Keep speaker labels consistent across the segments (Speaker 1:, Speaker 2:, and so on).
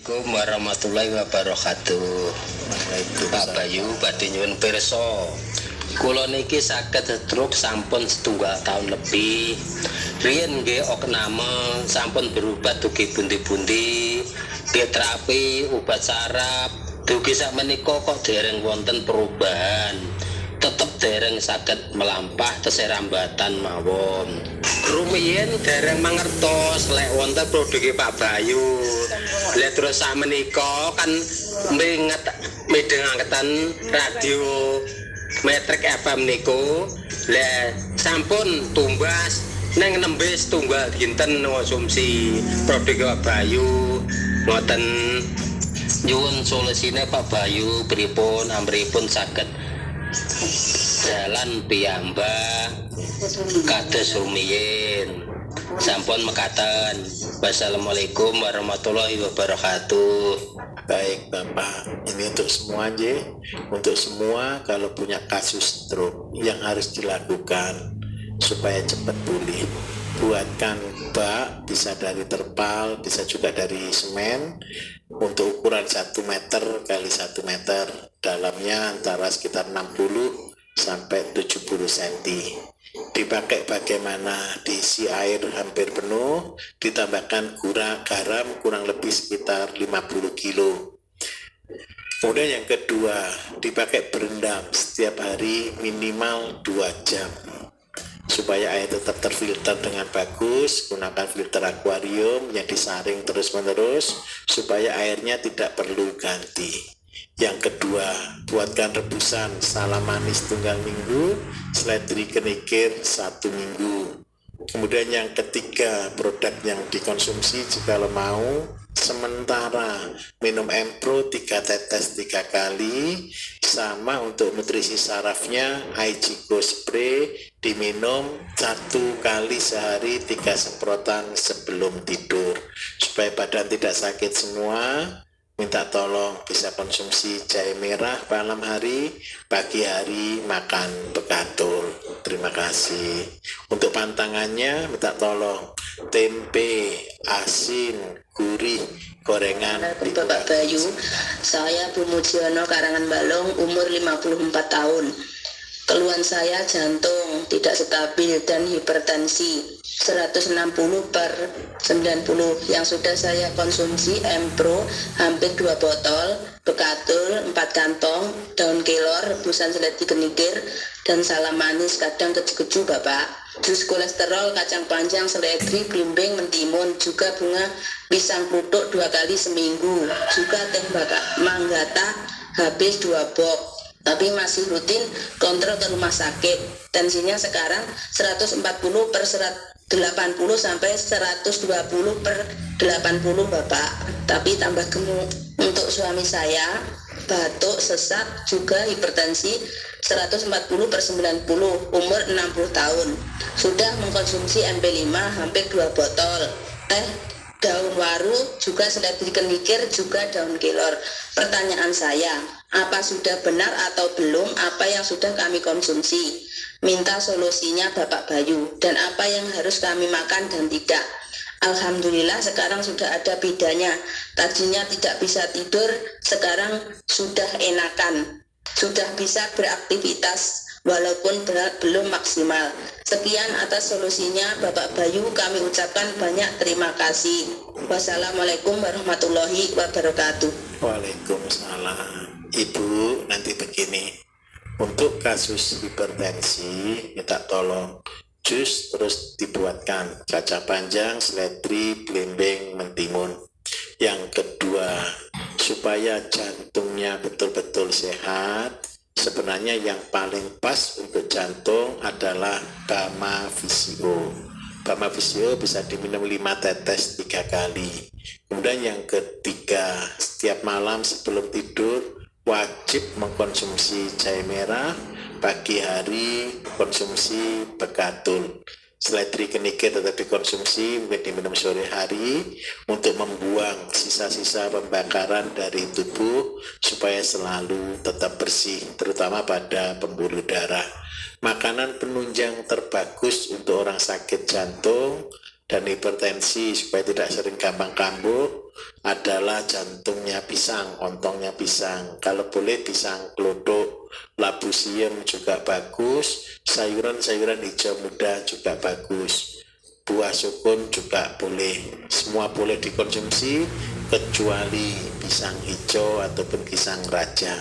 Speaker 1: Assalamualaikum warahmatullahi wabarakatuh. Pak Bayu badhe nyuwun pirsa. Kula niki saged stroke sampun 1,5 tahun lebih. Riyen nggih okname sampun berobat dugi pundi-pundi, terapi obat saraf, dugi sakmenika kok dereng wonten perubahan. Tetep dereng saged melampah tesih rambatan mawon. Rumiyin dereng mangertos lek wonten produke Pak Bayu. Lah terus sakmenika kan midhangeten radio Metrik FM niku. Lah sampun tumbas neng nembe setunggal dinten konsumsi produk Pak Bayu. Ngoten nyuwun solusine Pak Bayu pripun amripun saged jalan piyambak kados rumiyin. Sampun mekaten. Wassalamualaikum warahmatullahi wabarakatuh.
Speaker 2: Baik Bapak, ini untuk semua aja. Untuk semua kalau punya kasus stroke yang harus dilakukan supaya cepat pulih, buatkan bak, bisa dari terpal, bisa juga dari semen, untuk ukuran 1 meter kali 1 meter, dalamnya antara sekitar 60 sampai 70 cm. Dipakai bagaimana? Diisi air hampir penuh, ditambahkan garam kurang lebih sekitar 50 kilo. Kemudian yang kedua, dipakai berendam setiap hari minimal 2 jam supaya air tetap terfilter dengan bagus. Gunakan filter akuarium yang disaring terus-menerus supaya airnya tidak perlu ganti. Yang kedua, buatkan rebusan salam manis tunggal minggu, seledri kenikir 1 minggu. Kemudian yang ketiga, produk yang dikonsumsi jika mau sementara minum Empro 3 tetes 3 kali, sama untuk nutrisi sarafnya Aijigo Spray diminum 1 kali sehari 3 semprotan sebelum tidur supaya badan tidak sakit semua. Minta tolong bisa konsumsi jahe merah malam hari, pagi hari makan begatul. Terima kasih. Untuk pantangannya minta tolong tempe, asin, gurih, gorengan.
Speaker 3: Bapak Bayu, saya Bu Mujiono Karangan Balong, umur 54 tahun. Keluhan saya jantung tidak stabil dan hipertensi 160/90 yang sudah saya konsumsi Empro hampir 2 botol, Bekatul 4 kantong, daun kelor, rebusan seledri kenikir, dan salam manis kadang keju-keju Bapak. Jus kolesterol, kacang panjang, seledri, blimbing, mentimun, juga bunga pisang kluthuk 2 kali seminggu, juga teh manggata habis 2 box. Tapi masih rutin kontrol ke rumah sakit. Tensinya sekarang 140/80 sampai 120/80 Bapak. Tapi tambah gemuk. Untuk suami saya batuk, sesak, juga hipertensi 140/90, umur 60 tahun. Sudah mengkonsumsi MP5 hampir 2 botol. Teh daun waru, juga seledri kenikir, juga daun kelor. Pertanyaan saya, apa sudah benar atau belum apa yang sudah kami konsumsi? Minta solusinya Bapak Bayu, dan apa yang harus kami makan dan tidak. Alhamdulillah sekarang sudah ada bedanya. Tadinya tidak bisa tidur, sekarang sudah enakan. Sudah bisa beraktivitas walaupun belum maksimal. Sekian atas solusinya Bapak Bayu, kami ucapkan banyak terima kasih. Wassalamualaikum warahmatullahi wabarakatuh.
Speaker 2: Waalaikumsalam. Ibu, nanti begini, untuk kasus hipertensi minta tolong jus terus dibuatkan kacang panjang, seledri, blimbing, mentimun. Yang kedua, supaya jantungnya betul-betul sehat, sebenarnya yang paling pas untuk jantung adalah Bama Visio. Bama Visio bisa diminum 5 tetes 3 kali. Kemudian yang ketiga, setiap malam sebelum tidur wajib mengkonsumsi jahe merah, pagi hari konsumsi Bekatul. Seledri kenikir tetap dikonsumsi, mungkin diminum sore hari untuk membuang sisa-sisa pembakaran dari tubuh supaya selalu tetap bersih, terutama pada pembuluh darah. Makanan penunjang terbagus untuk orang sakit jantung dan hipertensi supaya tidak sering gampang kambuh adalah jantungnya pisang, ontongnya pisang. Kalau boleh pisang kelodok, labu siam juga bagus, sayuran-sayuran hijau muda juga bagus. Buah sukun juga boleh, semua boleh dikonsumsi kecuali pisang hijau ataupun pisang raja.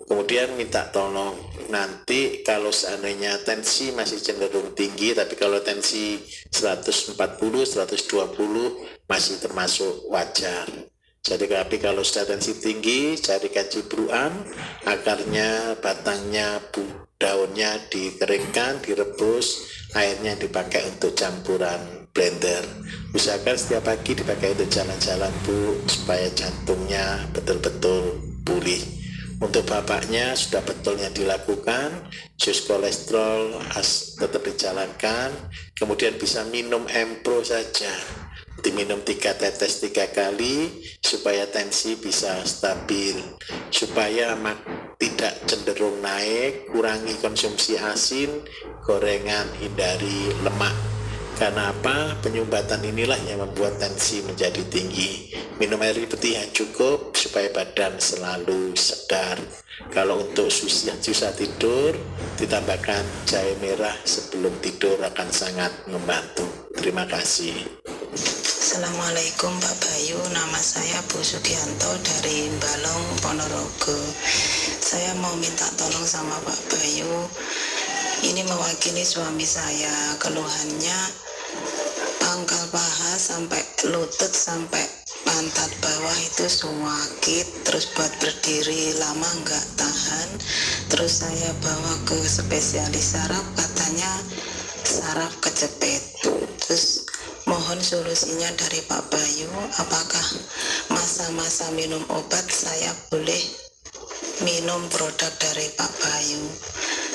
Speaker 2: Kemudian minta tolong nanti kalau seandainya tensi masih cenderung tinggi, tapi kalau tensi 140, 120 masih termasuk wajar. Jadi tapi kalau sudah tensi tinggi, carikan cibruan, akarnya, batangnya, daunnya dikeringkan, direbus, airnya dipakai untuk campuran blender. Usahakan setiap pagi dipakai untuk jalan-jalan Bu, supaya jantungnya betul-betul pulih. Untuk bapaknya sudah betulnya dilakukan, jus kolesterol tetap dijalankan, kemudian bisa minum Empro saja, diminum 3 tetes 3 kali supaya tensi bisa stabil, supaya tidak cenderung naik. Kurangi konsumsi asin, gorengan, hindari lemak. Karena apa? Penyumbatan inilah yang membuat tensi menjadi tinggi. Minum air putih yang cukup supaya badan selalu segar. Kalau untuk susah tidur, ditambahkan jahe merah sebelum tidur akan sangat membantu. Terima kasih.
Speaker 4: Assalamualaikum Pak Bayu, nama saya Bu Sugianto dari Balong, Ponorogo. Saya mau minta tolong sama Pak Bayu. Ini mewakili suami saya, keluhannya pangkal paha sampai lutut sampai pantat bawah itu sakit, terus buat berdiri lama nggak tahan. Terus saya bawa ke spesialis saraf, katanya saraf kejepit. Terus mohon solusinya dari Pak Bayu, apakah masa-masa minum obat saya boleh minum produk dari Pak Bayu?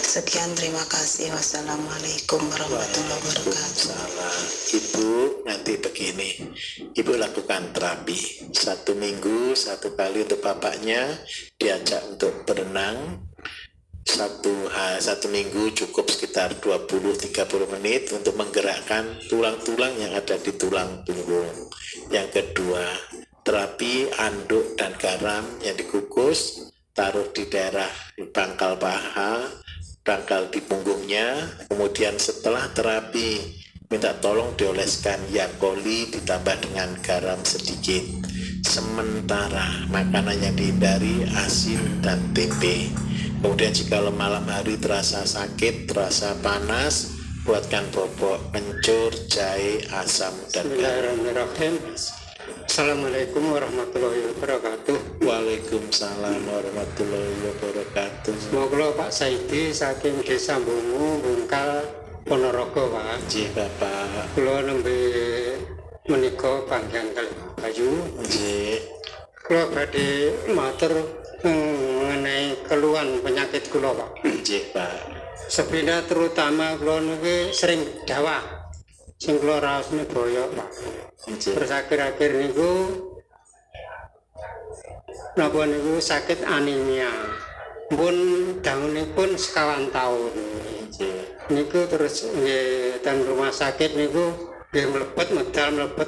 Speaker 4: Sekian, terima kasih. Wassalamualaikum warahmatullahi wabarakatuh.
Speaker 2: Ibu nanti begini, Ibu lakukan terapi 1 minggu 1 kali untuk bapaknya, diajak untuk berenang. 1 minggu cukup sekitar 20-30 menit untuk menggerakkan tulang-tulang yang ada di tulang punggung. Yang kedua, terapi anduk dan garam yang dikukus, taruh di daerah pangkal paha, pangkal di punggungnya. Kemudian setelah terapi minta tolong dioleskan yakoli ditambah dengan garam sedikit. Sementara makanan yang dihindari asin dan tempe. Kemudian jika malam hari terasa sakit, terasa panas, buatkan bobok kencur, jahe, asam, dan garam.
Speaker 5: Bismillahirrahmanirrahim. Assalamualaikum warahmatullahi wabarakatuh.
Speaker 2: Waalaikumsalam warahmatullahi wabarakatuh.
Speaker 5: Semoga Pak Saidi saking Desa Bungu, Bungkal, Ponorogo, Pak.
Speaker 2: Nggih, Bapak.
Speaker 5: Kula nembe menika panggihan kali Bayu.
Speaker 2: Nggih.
Speaker 5: Kula badhe matur mengenai keluhan penyakit kula, Pak.
Speaker 2: Nggih, Pak.
Speaker 5: Sebenarnya terutama kula niki sering dawah. Sing kula raosne boyok, Pak.
Speaker 2: Nggih.
Speaker 5: Terus akhir-akhir niku napa niku sakit anemia. Pun dangunipun 1 tahun.
Speaker 2: Nggih.
Speaker 5: Niku terus nggih teng rumah sakit niku nggih mlebet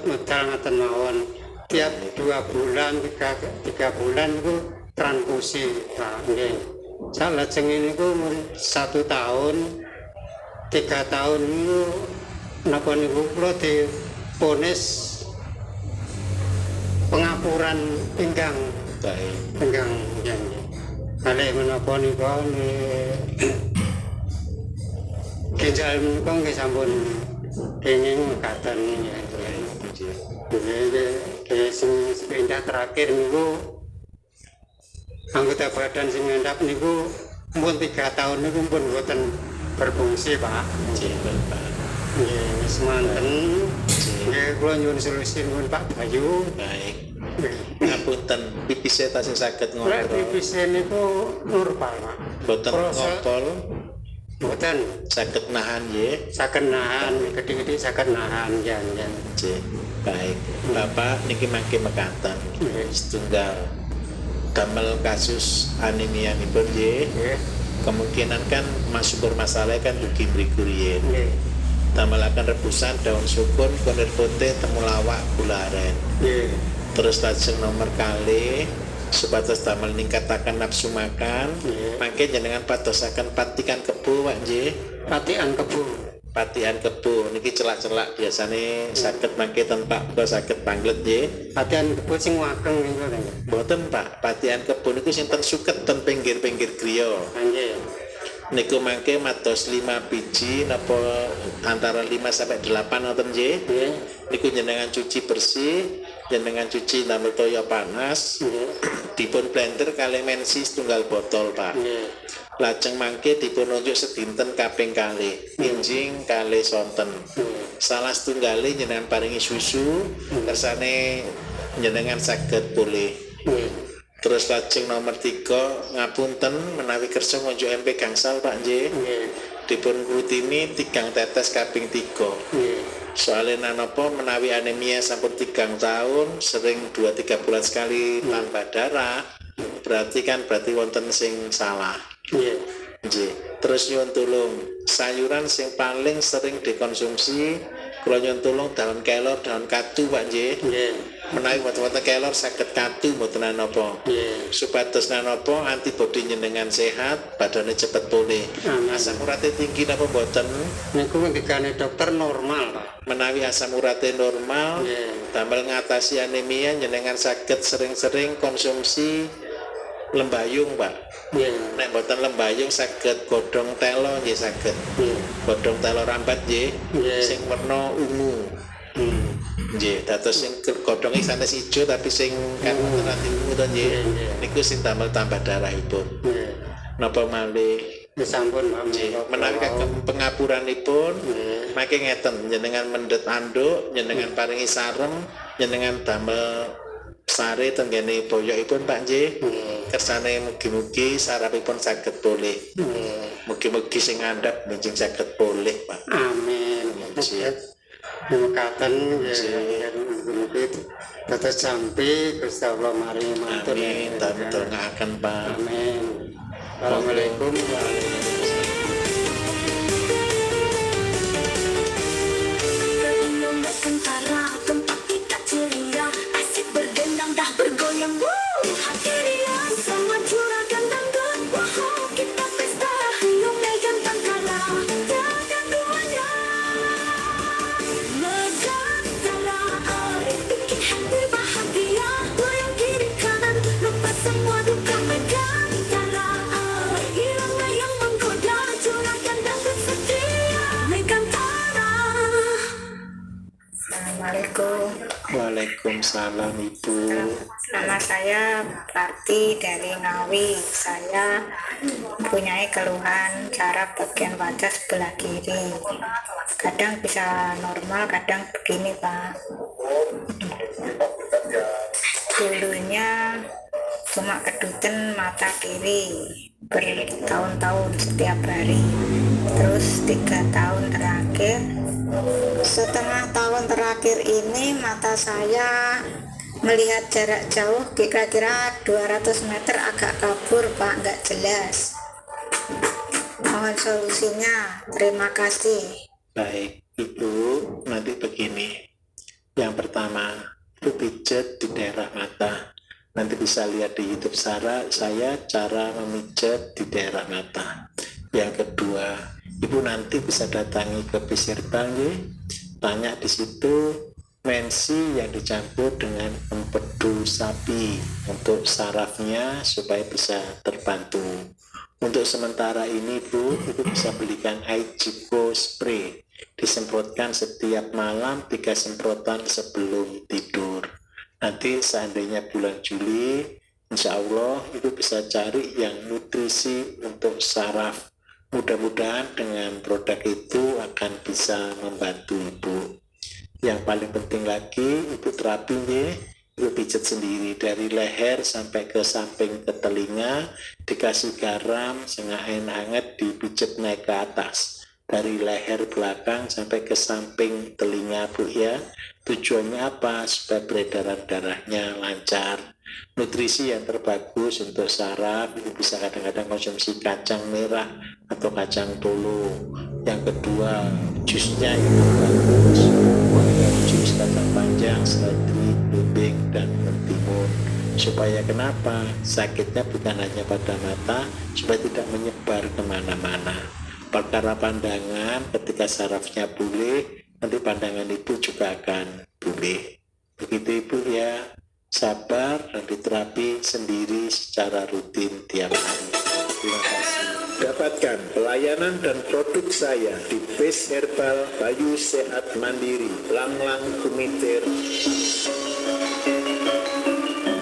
Speaker 5: medal ngaten mawon. Tiap 2 bulan 3 bulan niku transfusi, Pak. Nggih. Salajengipun niku 1 tahun 3 tahun niku napa niku kula diponis pengapuran pinggang.
Speaker 2: Baik.
Speaker 5: Pinggang nggih. Kalih menapa niku ginjal menika nggih sampun kenging mekaten nggih. Nggih sing sepindah terakhir niku anggota badan sing ngendap niku mumpun 3 tahun niku pun boten berfungsi, Pak.
Speaker 2: Nggih, Bapak.
Speaker 5: Nggih, wis manten. Nggih, kula nyuwun solusi nuwun Pak Bayu.
Speaker 2: Baik.
Speaker 5: Nggih.
Speaker 2: Ngapunten, pipis tasih saged
Speaker 5: Lek
Speaker 2: ngontrol.
Speaker 5: pipis niku normal, Pak.
Speaker 2: Boten ngopol,
Speaker 5: Boten
Speaker 2: saged nahan nggih.
Speaker 5: saged nahan, gede-gede saged nahan jan.
Speaker 2: Nggih. Baik. Bapak niki mangke mekaten.
Speaker 5: Nggih.
Speaker 2: Setunggal damel kasus anemia nipun nggih.
Speaker 5: Nggih.
Speaker 2: Kemungkinan kan masuk bermasalah kan ugi mriku riyin.
Speaker 5: Nggih.
Speaker 2: damelaken rebusan daun sukun kunir putih temulawak gula aren. Terus lajeng nomor kali supados damel ningkataken nafsu makan, mangke jenengan padosaken patikan kebo Pak nggih.
Speaker 5: Patikan kebo.
Speaker 2: Patikan kebo niki celak-celak biasane saged mangke ten Pak kula saged panglet nggih.
Speaker 5: Patikan kebo sing wakeng niku lho.
Speaker 2: Mboten Pak, patikan kebo niku sing ten suket ten pinggir-pinggir griya.
Speaker 5: Nggih.
Speaker 2: Niku mangke matos 5 biji napa antara 5 sampai 8 ngoten nggih.
Speaker 5: Nggih.
Speaker 2: Niku jenengan cuci bersih, jenengan cuci damel toya panas, dipun blender kalih mensi setunggal botol Pak. Lajeng mangke dipun unjuk sedinten kaping kalih, injing kalih sonten. Salah setunggale jenengan paringi susu, kersane jenengan saged pulih. Terus lajeng nomor 3 ngapunten menawi kersa ngunjuk empe gangsal Pak nggih. Dipun rutini 3 tetes kaping 3. Soalnya nanopo menawi anemia sampun 3 tahun sering 2-3 bulan sekali tanpa darah, berarti wonten sing salah. Nggih. Terus nyuwun tulung sayuran sing paling sering dikonsumsi kula nyuwun tulung daun kelor, daun katu Pak nggih. Menawi wonten kelor saged katu mboten napa. Supados napa antibodi jenengan sehat, badane cepet pulih. Asam urate tinggi napa mboten?
Speaker 5: Niku ngendikane dokter normal Pak.
Speaker 2: Menawi asam urate normal, damel ngatasi anemia jenengan saged sering-sering konsumsi lembayung Pak. Nek mboten lembayung saged godhong telo nggih saged. Godhong telo rambat nggih sing werna ungu. Nggih, dados sing godhonge sanes ijo tapi sing kan wonten ati ungu to nggih. Niku sing damel tambah darahipun. Napa malih
Speaker 5: Sampun Pak.
Speaker 2: menawi kagem pengapuranipun mangke ngeten jenengan mendhet anduk, jenengan paringi sarem, jenengan damel sare tenggene boyokipun Pak nggih. Kersane mugi-mugi sarapipun saged pulih. Mugi-mugi sing ngandhap njing saged pulih Pak.
Speaker 5: Amin. Mekaten nggih dados jampi Gusti Allah maringi matur.
Speaker 2: Amin. Tangaaken Pak.
Speaker 5: Amin. Assalamualaikum warahmatullahi
Speaker 6: Tentara tempat kita ceria, asik berdendang dah bergoyang. Hati ria sama juragan dangdut. Wow, kita pesta hiung megang tentara. Jangan duanya Negara bikin hati bahagia. Goyang kiri kanan, lupa semua duka. Megang tentara, irama yang menggoda. Juragan dangdut setia, megang tentara.
Speaker 4: Assalamualaikum.
Speaker 2: Waalaikumsalam Ibu.
Speaker 4: Nama saya Parti dari Ngawi. Saya mempunyai keluhan saraf bagian wajah sebelah kiri. Kadang bisa normal, kadang begini Pak. Dulunya cuma kedutan mata kiri bertahun-tahun setiap hari. Terus 3 tahun terakhir, setengah tahun terakhir ini mata saya melihat jarak jauh kira-kira 200 meter agak kabur Pak, nggak jelas. Mohon solusinya, terima kasih.
Speaker 2: Baik Ibu, nanti begini. Yang pertama, Ibu pijat di daerah mata. Nanti bisa lihat di YouTube saya cara memijat di daerah mata. Yang kedua, Ibu nanti bisa datangi ke Pisirta nggih. Tanya di situ mensi yang dicampur dengan empedu sapi untuk sarafnya supaya bisa terbantu. Untuk sementara ini Ibu bisa belikan Aichiko spray, disemprotkan setiap malam 3 semprotan sebelum tidur. Nanti seandainya bulan Juli, insya Allah Ibu bisa cari yang nutrisi untuk saraf. Mudah-mudahan dengan produk itu akan bisa membantu Ibu. Yang paling penting lagi, Ibu terapi nggih, Ibu pijat sendiri dari leher sampai ke samping ke telinga, dikasih garam setengah hangat dipijat naik ke atas. Dari leher belakang sampai ke samping telinga Bu ya. Tujuannya apa? Supaya peredaran darahnya lancar. Nutrisi yang terbagus untuk saraf, Ibu bisa kadang-kadang konsumsi kacang merah atau kacang tolo. Yang kedua, jusnya itu bagus, buahkan jus kacang panjang, seledri, blueberry, dan mentimun. Supaya kenapa? Sakitnya bukan hanya pada mata, supaya tidak menyebar kemana-mana. Perkara pandangan, ketika sarafnya pulih, nanti pandangan ibu juga akan pulih. Begitu ibu ya, sabar dan diterapi sendiri secara rutin tiap hari. Terima kasih. Dapatkan pelayanan dan produk saya di Base Herbal Bayu Sehat Mandiri, Langlang Kumitir.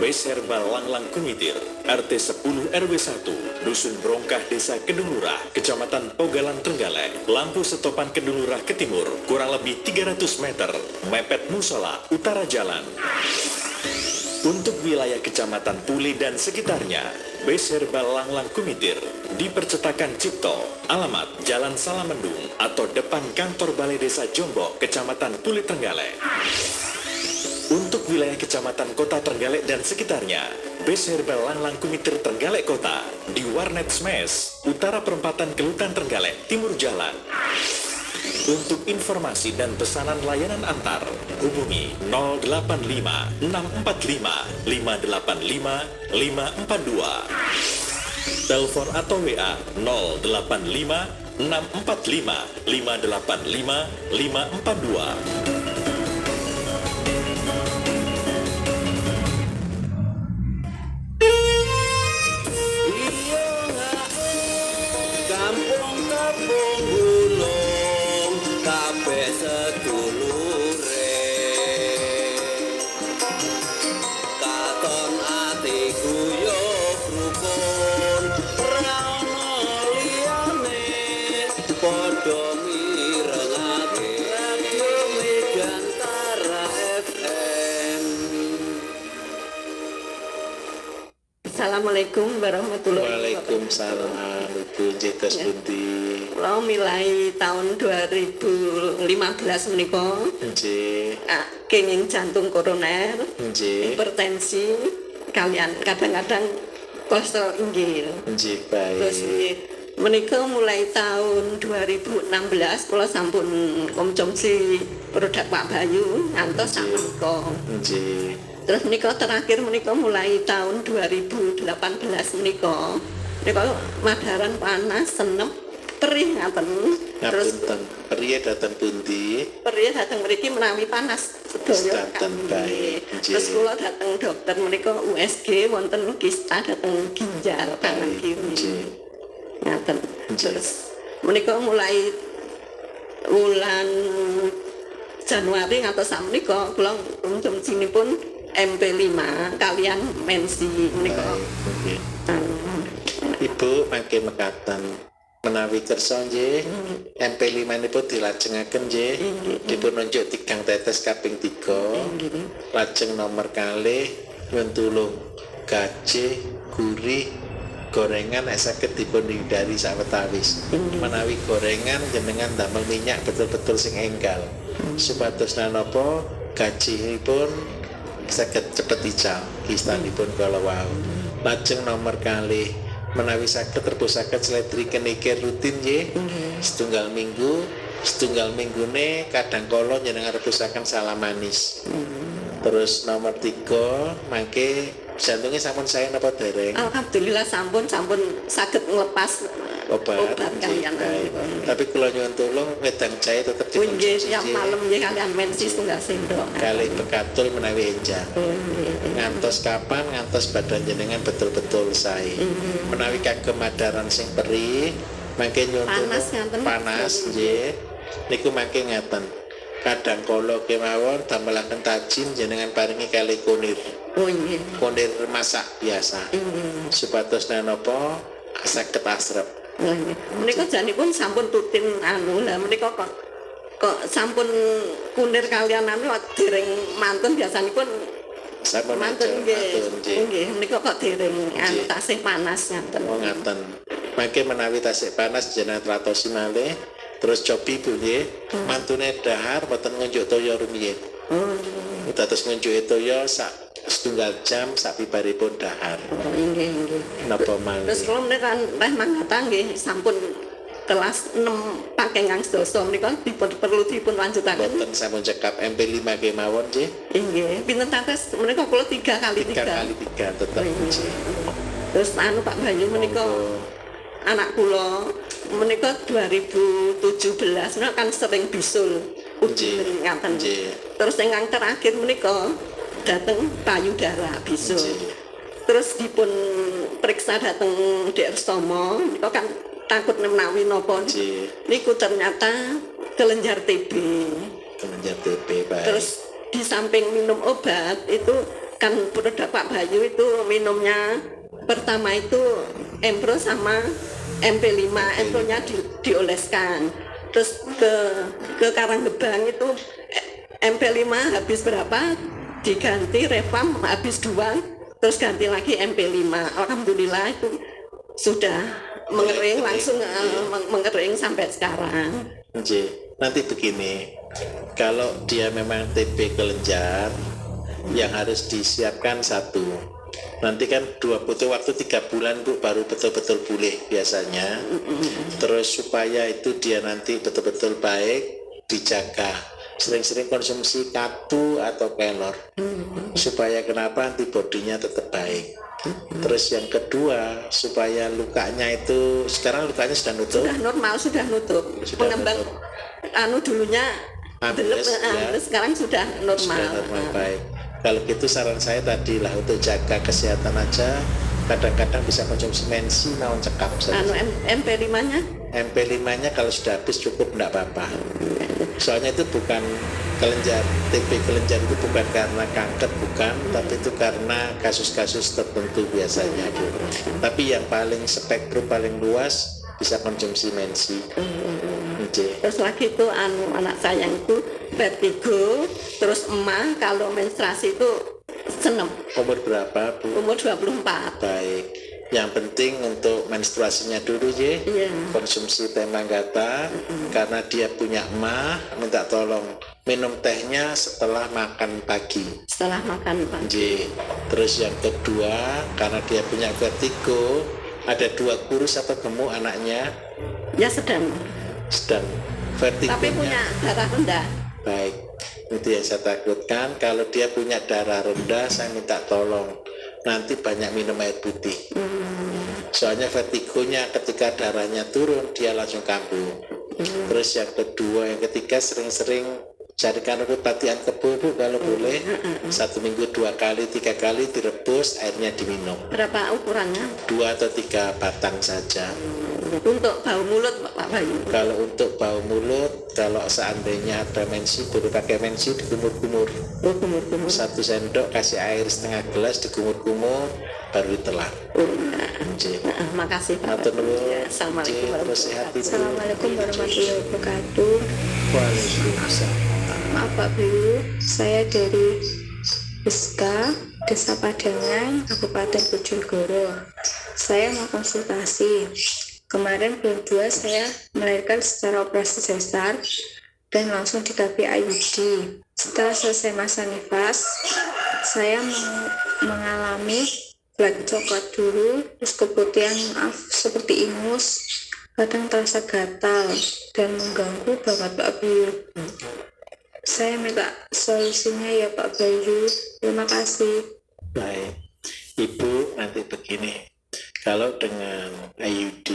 Speaker 7: Base Herbal Langlang Kumitir, RT 10 RW 1, Dusun Brongkah, Desa Kedulurah, Kecamatan Pogalan Trenggalek, lampu setopan Kedulurah ke timur, kurang lebih 300 meter, mepet musola, utara jalan. Untuk wilayah Kecamatan Puli dan sekitarnya, Base Herbal Langlang Kumitir di Percetakan Cipto, alamat Jalan Salamendung atau depan kantor Balai Desa Jombok, Kecamatan Puli Trenggalek. Untuk wilayah Kecamatan Kota Trenggalek dan sekitarnya, Base Herbal Langlang Kumitir Trenggalek Kota di Warnet Smash, utara perempatan Kelutan Trenggalek, timur jalan. Untuk informasi dan pesanan layanan antar, hubungi 085 645 585 542. Telepon atau WA 085 645 585 542.
Speaker 1: Kampung Bulung kabeh sedulure, katon atiku yo rukun, ra ono liyane padha mirengake Radio Megantara FM.
Speaker 8: Assalamualaikum warahmatullahi wabarakatuh.
Speaker 2: Waalaikumsalam. Ibu Jitos Bunti.
Speaker 8: Kalau mulai tahun 2015 menika
Speaker 2: Nggih.
Speaker 8: kenging jantung koroner,
Speaker 2: Nggih.
Speaker 8: hipertensi, kalian kadang-kadang kolesterol inggil.
Speaker 2: Nggih,
Speaker 8: Terus
Speaker 2: baik.
Speaker 8: menika mulai tahun 2016 kula sampun konsumsi produk Pak Bayu ngantos sak menika.
Speaker 2: Nggih.
Speaker 8: Terus menika terakhir menika mulai tahun 2018 menika madaran panas senep perih ngaten. Terus
Speaker 2: Ngapunten, priye dateng pundi?
Speaker 8: perih dateng mriki menawi panas sedaya
Speaker 2: Sedanten baik. Nggih.
Speaker 8: Terus kula dateng dokter menika USG wonten kista dateng ginjal kanan
Speaker 2: Baik,
Speaker 8: kiri.
Speaker 2: nggih.
Speaker 8: Ngaten.
Speaker 2: Nggih.
Speaker 8: Terus menika mulai bulan Januari ngantos sakmenika kula konsumsinipun MP5 kalian mensi menika.
Speaker 2: Baik, nggih. Ibu mangke mekaten menawi kersa nggih MP5 nipun dilajengaken nggih dipun nunjuk 3 tetes kaping 3 lajeng nomor kalih nyuwun tulung gajih gurih gorengan nek saged dipun hindari sawetawis menawi gorengan jenengan damel minyak betul-betul sing enggal supados napa gajihipun saged cepet ical kistanipun kala wau lajeng nomor kalih menawi saged terpusaken seledri kenikir rutin nggih setunggal minggune kadang kala jenengan rebusaken salam manis terus nomor 3 mangke jantungnya sampun saya napa dereng
Speaker 8: Alhamdulillah sampun saged nglepas obat kalian.
Speaker 2: baik. Tapi kula nyuwun tulung wedang jahe tetep
Speaker 8: Nggih siang malam nggih kalian mensi setunggal sendok.
Speaker 2: kali bekatul menawi enjang ngantos kapan ngantos badan jenengan betul-betul sae menawi kagem madaran sing perih mangke nyuwun
Speaker 8: Panas
Speaker 2: tulung
Speaker 8: ngaten.
Speaker 2: panas nggih niku mangke ngaten kadang kala kemawon damelaken tajin jenengan paringi kali kunir
Speaker 8: Oh nggih.
Speaker 2: kunir masak biasa supados napa saged asrep
Speaker 8: Menika janipun sampun rutin lah menika kok sampun kunir kalian dereng mantun biasanipun
Speaker 2: sampun
Speaker 8: mantun nggih. Nggih menika kok dereng
Speaker 2: Nggih.
Speaker 8: tasih panas ngaten.
Speaker 2: oh ngaten mangke menawi tasik panas jenengan ratosi malih terus cobi Bu nggih mantune dahar mboten ngunjuk toya rumiyin dados ngunjuk toya sak setunggal jam sak bibaripun dahar
Speaker 8: Nggih nggih.
Speaker 2: napa malih
Speaker 8: Terus kalau menika teh mangkata nggih sampun kelas 6 pakai ngang sedasa menika perlu dipun lanjutaken.
Speaker 2: Boten sampun cekap MP5 kemawon nggih.
Speaker 8: Nggih, pinten tates menika kula 3 kali 3.
Speaker 2: 3 kali 3 tetep nggih.
Speaker 8: Terus Pak Bayu menika anak kula menika 2017 menika kan sering bisul uji ngaten. Terus ingkang terakhir menika dateng payudara bisul. Terus dipun periksa dateng DR Somo menika kan takut menawi napa niku ternyata kelenjar TB.
Speaker 2: Kelenjar TB baik.
Speaker 8: Terus di samping minum obat itu kan produk Pak Bayu itu minumnya pertama itu Empro sama MP5, Empro-nya dioleskan. Terus ke Karanggebang itu MP5 habis berapa diganti Refam habis 2 terus ganti lagi MP5. Alhamdulillah itu sudah mengering langsung mengering sampai sekarang.
Speaker 2: Nanti begini, kalau dia memang TB kelenjar yang harus disiapkan satu. Nanti kan butuh waktu 3 bulan Bu baru betul-betul pulih biasanya. Terus supaya itu dia nanti betul-betul baik dijaga. Sering-sering konsumsi katu atau kelor supaya kenapa antibodinya tetap baik. Terus yang kedua supaya lukanya itu sekarang lukanya sudah nutup.
Speaker 8: Sudah normal, sudah nutup. Pengembang dulunya belum, sekarang sudah normal.
Speaker 2: Sudah normal baik. Kalau gitu saran saya tadi lah untuk jaga kesehatan aja. Kadang-kadang bisa konsumsi mensi naon cekap saja.
Speaker 8: MP5-nya?
Speaker 2: MP5-nya kalau sudah habis cukup enggak apa-apa. Soalnya itu bukan kelenjar, TB kelenjar itu bukan karena kanker, bukan, tapi itu karena kasus-kasus tertentu biasanya Bu. Tapi yang paling spektrum paling luas bisa konsumsi mensi.
Speaker 8: Terus lagi itu anak saya itu vertigo, terus emak kalau menstruasi itu senam.
Speaker 2: Umur berapa Bu?
Speaker 8: Umur 24.
Speaker 2: Baik. Yang penting untuk menstruasinya dulu ya, konsumsi teh manggata karena dia punya emah, minta tolong minum tehnya setelah makan pagi.
Speaker 8: Setelah makan pagi.
Speaker 2: Terus yang kedua karena dia punya vertigo, ada 2 kurus atau gemuk anaknya?
Speaker 8: Ya sedang.
Speaker 2: Sedang. Vertigonya.
Speaker 8: Tapi punya darah rendah.
Speaker 2: Baik. Itu yang saya takutkan. Kalau dia punya darah rendah, saya minta tolong nanti banyak minum air putih. Soalnya vertigonya ketika darahnya turun dia langsung kambuh. Terus yang kedua, yang ketiga sering-sering carikan obat-obatan kebo Bu kalau boleh. 1 minggu 2 kali 3 kali direbus airnya diminum.
Speaker 8: Berapa ukurannya?
Speaker 2: 2 atau 3 batang saja.
Speaker 8: Untuk bau mulut Pak Bayu.
Speaker 2: Kalau untuk bau mulut, kalau seandainya ada mensi, boleh pakai mensi dikumur-kumur. 1 sendok kasih air setengah gelas dikumur-kumur baru ditelan.
Speaker 8: Makasih Pak.
Speaker 9: Assalamualaikum warahmatullahi wabarakatuh.
Speaker 2: Waalaikumsalam.
Speaker 9: Maaf Pak Bayu, saya dari Beska, Desa Padangan, Kabupaten Bojonegoro. Saya mau konsultasi. Kemarin bulan 2 saya melahirkan secara operasi sesar dan langsung di KB IUD. Setelah selesai masa nifas, saya mengalami flek coklat dulu, terus keputihan seperti ingus, kadang terasa gatal dan mengganggu banget Pak Bayu. Saya minta solusinya ya Pak Bayu. Terima kasih.
Speaker 2: Baik, Ibu nanti begini. Kalau dengan IUD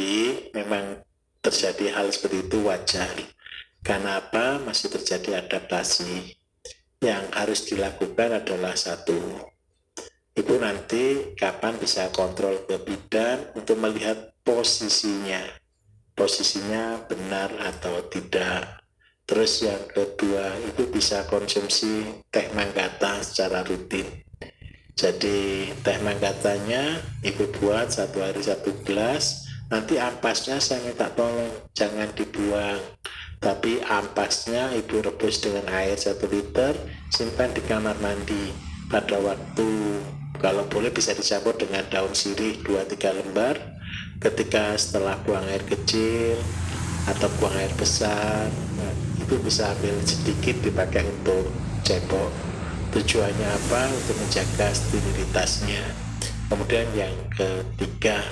Speaker 2: memang terjadi hal seperti itu wajar. Karena apa? Masih terjadi adaptasi. Yang harus dilakukan adalah satu. Ibu nanti kapan bisa kontrol ke bidan untuk melihat posisinya. Posisinya benar atau tidak. Terus yang kedua, Ibu bisa konsumsi teh manggata secara rutin. Jadi teh manggatanya Ibu buat 1 hari 1 gelas. Nanti ampasnya saya minta tolong jangan dibuang, tapi ampasnya Ibu rebus dengan air 1 liter, simpan di kamar mandi. Pada waktu kalau boleh bisa dicampur dengan daun sirih 2-3 lembar. Ketika setelah buang air kecil atau buang air besar, Ibu bisa ambil sedikit dipakai untuk cebok. Tujuannya apa? Untuk menjaga sterilitasnya. Kemudian yang ketiga,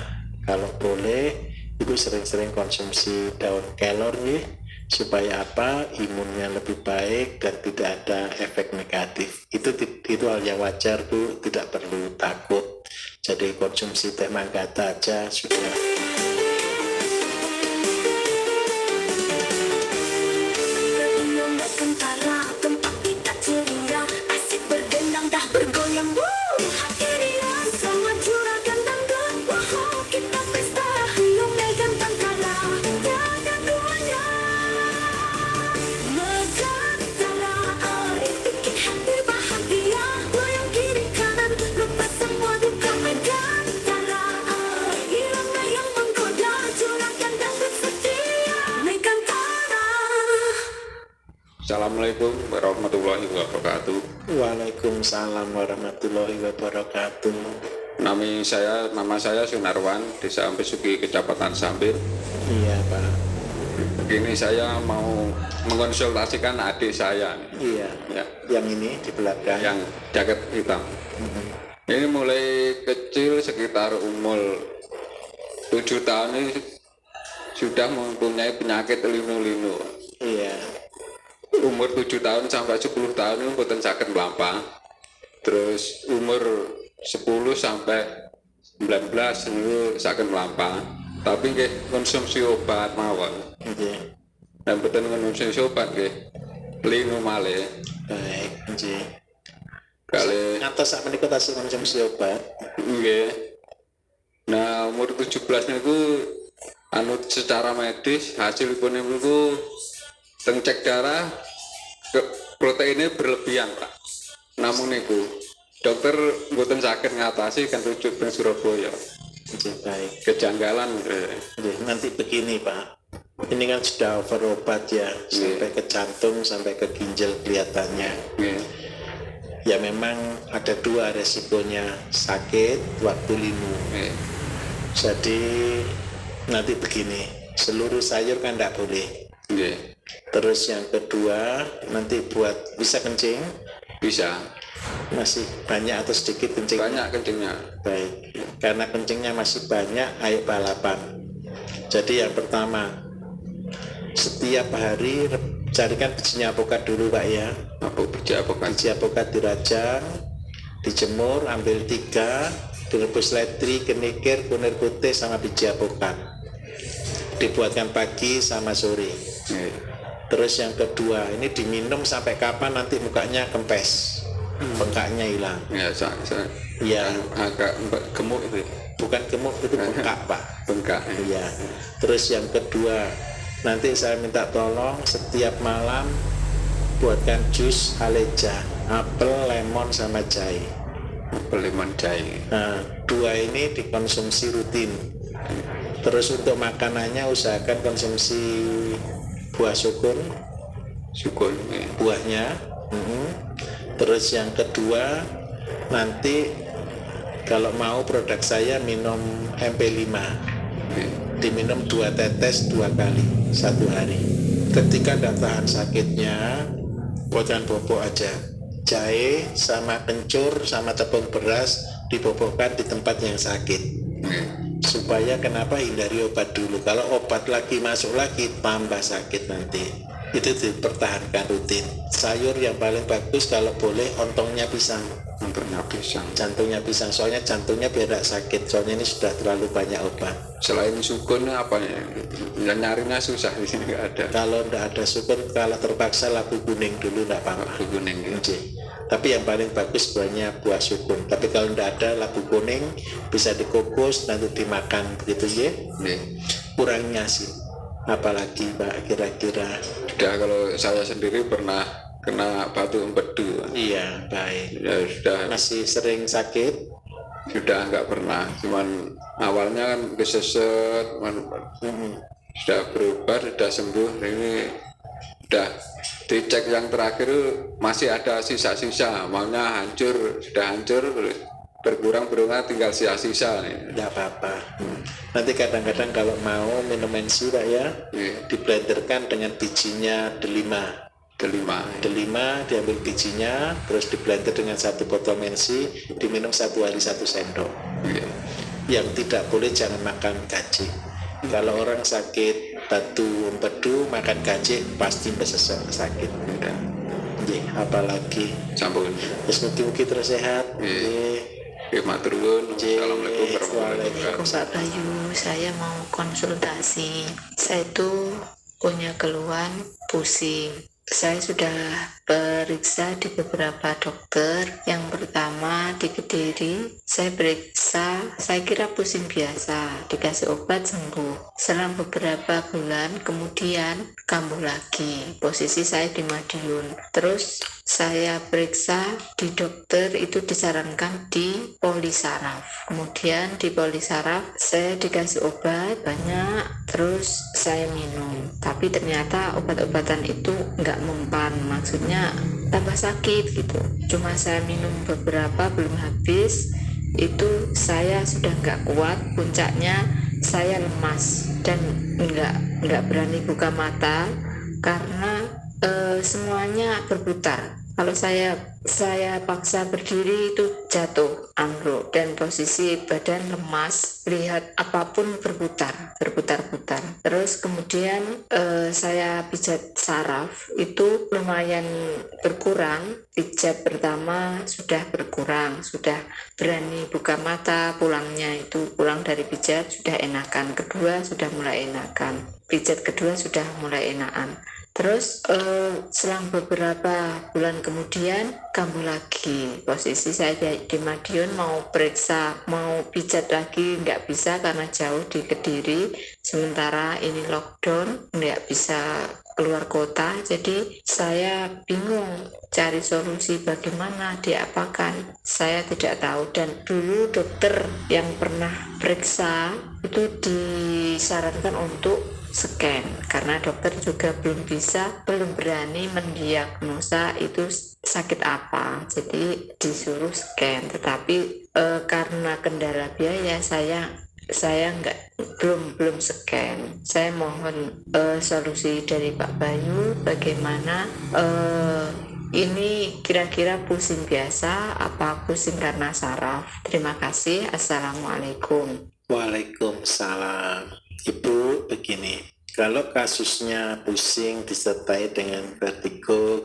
Speaker 2: kalau boleh Ibu sering-sering konsumsi daun kelor nih, supaya apa? Imunnya lebih baik dan tidak ada efek negatif. Itu hal yang wajar Bu, tidak perlu takut. Jadi konsumsi teh manggata aja sudah.
Speaker 6: Kentara tempat kita ceria, asik bergendang dah bergoyang. Woo, hadiria sama juragan dangdut. Wow, kita pesta hiung Megan Tantara, tiada duanya. Megantara, bikin hati bahagia. Goyang kiri kanan, lupa semua duka. Megantara, irama yang menggoda, juragan dangdut setia. Megantara.
Speaker 10: Assalamualaikum warahmatullahi wabarakatuh.
Speaker 2: Waalaikumsalam warahmatullahi wabarakatuh.
Speaker 10: Nama saya Sunarwan, Desa Ampesugi, Kecamatan Sampir.
Speaker 2: Iya Pak.
Speaker 10: Begini, saya mau mengonsultasikan adik saya.
Speaker 2: Iya.
Speaker 10: Ya,
Speaker 2: Yang ini di belakang.
Speaker 10: yang jaket hitam. Ini mulai kecil sekitar umur 7 tahun ini sudah mempunyai penyakit linu-linu.
Speaker 2: Iya.
Speaker 10: Umur 7 tahun sampai 10 tahun ini mboten saged mlampah. Terus umur 10 sampai 19 niku saged mlampah. Tapi nggih konsumsi obat mawon.
Speaker 2: Nggih.
Speaker 10: Dan mboten konsumsi obat nggih. Linu malih.
Speaker 2: Baik, nggih.
Speaker 10: Kali
Speaker 2: Ngantos sak menika tasih konsumsi obat.
Speaker 10: nggih. Nah, umur 17 niku secara medis hasilipun niku teng cek darah proteinnya berlebihan Pak. Namun niku dokter mboten saged ngatasi kan rujuk ke Surabaya.
Speaker 2: Nggih, baik.
Speaker 10: Kejanggalan
Speaker 2: Nggih, nanti begini Pak. Ini kan sudah over obat ya, sampai ke jantung, sampai ke ginjal kelihatannya.
Speaker 10: nggih.
Speaker 2: Ya memang ada dua resikonya, sakit waktu linu.
Speaker 10: Nggih.
Speaker 2: Jadi nanti begini, seluruh sayur kan tidak boleh.
Speaker 10: Nggih.
Speaker 2: Terus yang kedua, nanti buat bisa kencing,
Speaker 10: Bisa.
Speaker 2: masih banyak atau sedikit kencing?
Speaker 10: Banyak kencingnya.
Speaker 2: Baik, karena kencingnya masih banyak, ayo balapan. Jadi yang pertama, setiap hari carikan bijinya apokat dulu Pak ya.
Speaker 10: Apa biji apokat?
Speaker 2: Biji apokat dirajang, dijemur, ambil 3, direbus letri, kenikir, kunir putih sama biji apokat. Dibuatkan pagi sama sore.
Speaker 10: Nggih.
Speaker 2: Terus yang kedua, ini diminum sampai kapan nanti mukanya kempes, bengkaknya hilang.
Speaker 10: Ya,
Speaker 2: Ya,
Speaker 10: agak gemuk itu.
Speaker 2: bukan gemuk, itu bengkak Pak.
Speaker 10: Bengkak.
Speaker 2: Iya. Terus yang kedua, nanti saya minta tolong setiap malam buatkan jus aleja, apel, lemon sama jahe.
Speaker 10: Apel, lemon, jahe.
Speaker 2: Nah, 2 ini dikonsumsi rutin. Terus untuk makanannya usahakan konsumsi buah sukun,
Speaker 10: Sukun. Nggih.
Speaker 2: buahnya. Terus yang kedua, nanti kalau mau produk saya minum MP5,
Speaker 10: Nggih.
Speaker 2: diminum 2 tetes 2 kali 1 hari. Ketika tidak tahan sakitnya, buatkan bobok aja, jahe sama kencur sama tepung beras dibobokkan di tempat yang sakit.
Speaker 10: Nggih.
Speaker 2: Supaya kenapa hindari obat dulu, kalau obat lagi masuk lagi tambah sakit nanti. Itu dipertahankan rutin. Sayur yang paling bagus kalau boleh ontongnya pisang,
Speaker 10: Untungnya pisang.
Speaker 2: jantungnya pisang, soalnya jantungnya biar tidak sakit, soalnya ini sudah terlalu banyak obat.
Speaker 10: Selain sukun apa ya? Ya, nyarinya susah di sini nggak ada.
Speaker 2: Kalau tidak ada sukun, kalau terpaksa labu kuning dulu tidak apa-apa.
Speaker 10: Labu kuning. Ya.
Speaker 2: Nggih. Tapi yang paling bagus buahnya buah sukun. Tapi kalau tidak ada labu kuning, bisa dikukus nanti dimakan begitu ya.
Speaker 10: Nggih.
Speaker 2: Kurangnya sih. Apalagi Pak kira-kira?
Speaker 10: Sudah, kalau saya sendiri pernah kena batu empedu.
Speaker 2: Iya, baik.
Speaker 10: Ya sudah,
Speaker 2: Masih sering sakit?
Speaker 10: sudah nggak pernah. Cuman awalnya kan keseset, cuman sudah berubah, sudah sembuh. Ini sudah dicek yang terakhir masih ada sisa-sisa, maunya hancur, sudah hancur, berkurang tinggal sisa-sisa nih.
Speaker 2: Tidak apa-apa. Nanti kadang-kadang kalau mau minum NC Pak ya,
Speaker 10: Iya.
Speaker 2: diblenderkan dengan bijinya delima. Delima diambil bijinya, terus diblender dengan 1 botol mensi, diminum 1 hari 1 sendok.
Speaker 10: Iya.
Speaker 2: Yang tidak boleh jangan makan gaji. Kalau orang sakit batu empedu makan gajik pasti besok sakit. Nggih, apalagi
Speaker 10: Sampun.
Speaker 2: wis mugi-mugi terus sehat. Nggih.
Speaker 10: Oke, matur nuwun. Assalamualaikum warahmatullahi wabarakatuh.
Speaker 4: Pak Bayu, saya mau konsultasi. Saya itu punya keluhan pusing. Saya sudah periksa di beberapa dokter. Yang pertama di Kediri, saya periksa, saya kira pusing biasa, dikasih obat sembuh. Selang beberapa bulan kemudian kambuh lagi. Posisi saya di Madiun. Terus saya periksa di dokter itu disarankan di polisaraf. Kemudian di polisaraf saya dikasih obat banyak, terus saya minum. Tapi ternyata obat-obatan itu nggak mempan, maksudnya tambah sakit gitu. Cuma saya minum beberapa belum habis, itu saya sudah nggak kuat, puncaknya saya lemas dan nggak berani buka mata karena semuanya berputar. Kalau saya paksa berdiri itu jatuh, ambruk, dan posisi badan lemas, lihat apapun berputar-putar. Terus kemudian saya pijat saraf itu lumayan berkurang. Pijat pertama sudah berkurang, sudah berani buka mata, pulang dari pijat sudah enakan, kedua sudah mulai enakan, pijat kedua sudah mulai enakan. Terus selang beberapa bulan kemudian kambuh lagi. Posisi saya di Madiun mau periksa, mau pijat lagi nggak bisa karena jauh di Kediri. Sementara ini lockdown, nggak bisa keluar kota. Jadi saya bingung cari solusi bagaimana diapakan. Saya tidak tahu, dan dulu dokter yang pernah periksa itu disarankan untuk scan karena dokter juga belum berani mendiagnosa itu sakit apa, jadi disuruh scan. Tetapi karena kendala biaya saya belum scan. Saya mohon solusi dari Pak Bayu bagaimana ini kira-kira pusing biasa apa pusing karena saraf. Terima kasih. Assalamualaikum.
Speaker 2: Waalaikumsalam. Ibu begini, kalau kasusnya pusing disertai dengan vertigo